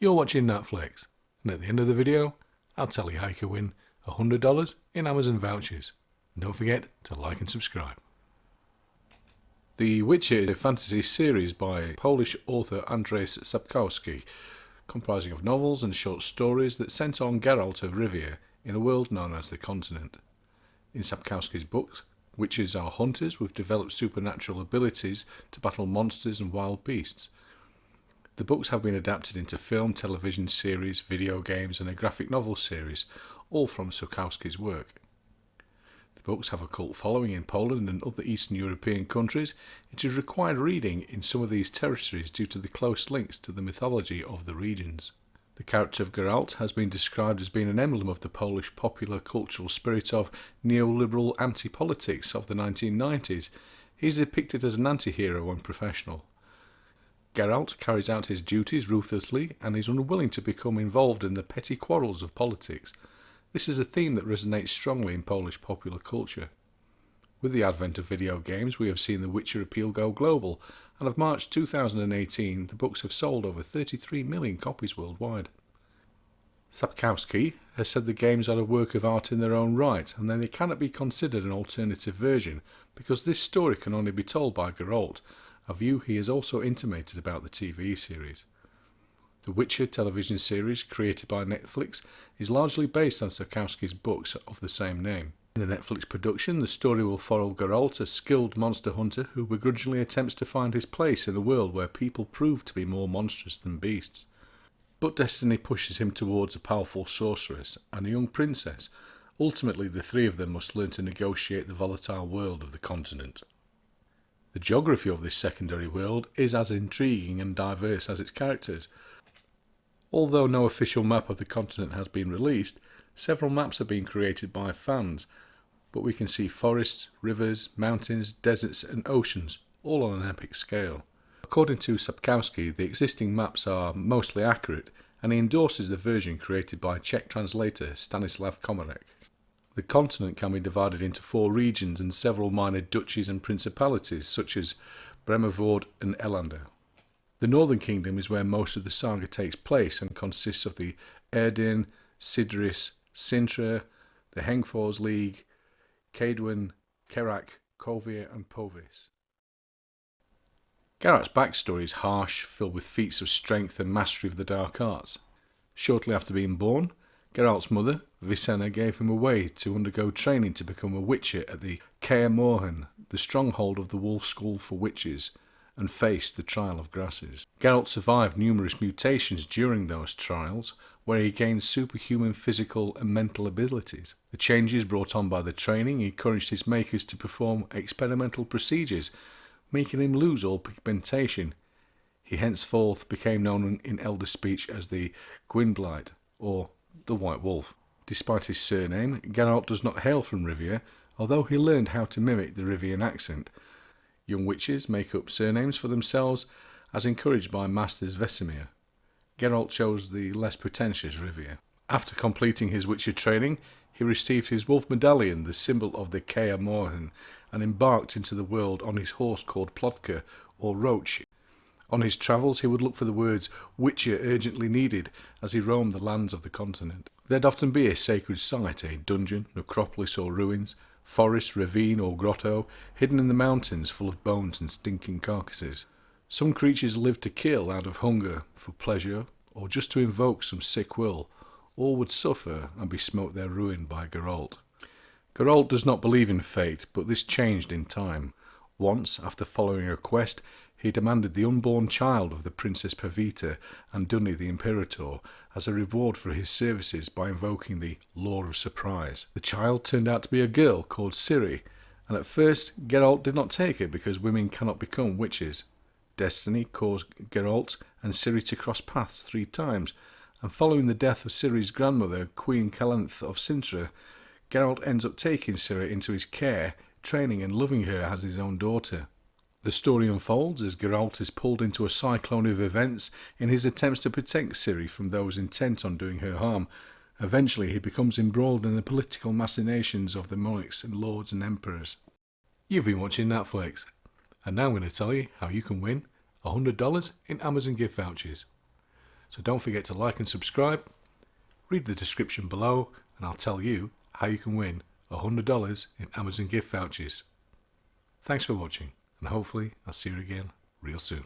You're watching Netflix, and at the end of the video, I'll tell you how you can win $100 in Amazon vouchers. And don't forget to like and subscribe. The Witcher is a fantasy series by Polish author Andrzej Sapkowski, comprising of novels and short stories that centre on Geralt of Rivia in a world known as the Continent. In Sapkowski's books, witches are hunters with developed supernatural abilities to battle monsters and wild beasts. The books have been adapted into film, television series, video games and a graphic novel series, all from Sapkowski's work. The books have a cult following in Poland and other Eastern European countries. It is required reading in some of these territories due to the close links to the mythology of the regions. The character of Geralt has been described as being an emblem of the Polish popular cultural spirit of neoliberal anti-politics of the 1990s. He is depicted as an anti-hero and professional. Geralt carries out his duties ruthlessly and is unwilling to become involved in the petty quarrels of politics. This is a theme that resonates strongly in Polish popular culture. With the advent of video games, we have seen the Witcher appeal go global, and of March 2018, the books have sold over 33 million copies worldwide. Sapkowski has said the games are a work of art in their own right, and then they cannot be considered an alternative version, because this story can only be told by Geralt, a view he has also intimated about the TV series. The Witcher television series, created by Netflix, is largely based on Sapkowski's books of the same name. In the Netflix production, the story will follow Geralt, a skilled monster hunter who begrudgingly attempts to find his place in a world where people prove to be more monstrous than beasts. But destiny pushes him towards a powerful sorceress and a young princess. Ultimately, the three of them must learn to negotiate the volatile world of the continent. The geography of this secondary world is as intriguing and diverse as its characters. Although no official map of the continent has been released, several maps have been created by fans, but we can see forests, rivers, mountains, deserts and oceans, all on an epic scale. According to Sapkowski, the existing maps are mostly accurate, and he endorses the version created by Czech translator Stanislav Komarek. The continent can be divided into 4 regions and several minor duchies and principalities, such as Bremervord and Elander. The Northern Kingdom is where most of the saga takes place and consists of the Erdin, Sidris, Sintra, the Hengfors League, Cadwin, Kerak, Kovir and Povis. Geralt's backstory is harsh, filled with feats of strength and mastery of the dark arts. Shortly after being born, Geralt's mother, Visenna, gave him away to undergo training to become a witcher at the Caer Morhen, the stronghold of the Wolf School for Witches, and faced the Trial of Grasses. Geralt survived numerous mutations during those trials, where he gained superhuman physical and mental abilities. The changes brought on by the training encouraged his makers to perform experimental procedures, making him lose all pigmentation. He henceforth became known in elder speech as the Gwynblight, or the White Wolf. Despite his surname, Geralt does not hail from Rivia, although he learned how to mimic the Rivian accent. Young witches make up surnames for themselves, as encouraged by Masters Vesemir. Geralt chose the less pretentious Rivia. After completing his witcher training, he received his wolf medallion, the symbol of the Caer Morhen, and embarked into the world on his horse called Plotka, or Roach. On his travels, he would look for the words "Witcher urgently needed" as he roamed the lands of the continent. There'd often be a sacred site, a dungeon, necropolis or ruins, forest, ravine or grotto, hidden in the mountains full of bones and stinking carcasses. Some creatures lived to kill out of hunger, for pleasure, or just to invoke some sick will. All would suffer and be smote their ruin by Geralt. Geralt does not believe in fate, but this changed in time. Once, after following a quest, he demanded the unborn child of the Princess Pavita and Dunny the Imperator as a reward for his services by invoking the Law of Surprise. The child turned out to be a girl called Ciri, and at first Geralt did not take her because women cannot become witches. Destiny caused Geralt and Ciri to cross paths 3 times, and following the death of Ciri's grandmother, Queen Calanth of Sintra, Geralt ends up taking Ciri into his care, training and loving her as his own daughter. The story unfolds as Geralt is pulled into a cyclone of events in his attempts to protect Ciri from those intent on doing her harm. Eventually he becomes embroiled in the political machinations of the monarchs and lords and emperors. You've been watching Netflix, and now I'm going to tell you how you can win $100 in Amazon gift vouchers. So don't forget to like and subscribe, read the description below, and I'll tell you how you can win $100 in Amazon gift vouchers. Thanks for watching, and hopefully I'll see you again real soon.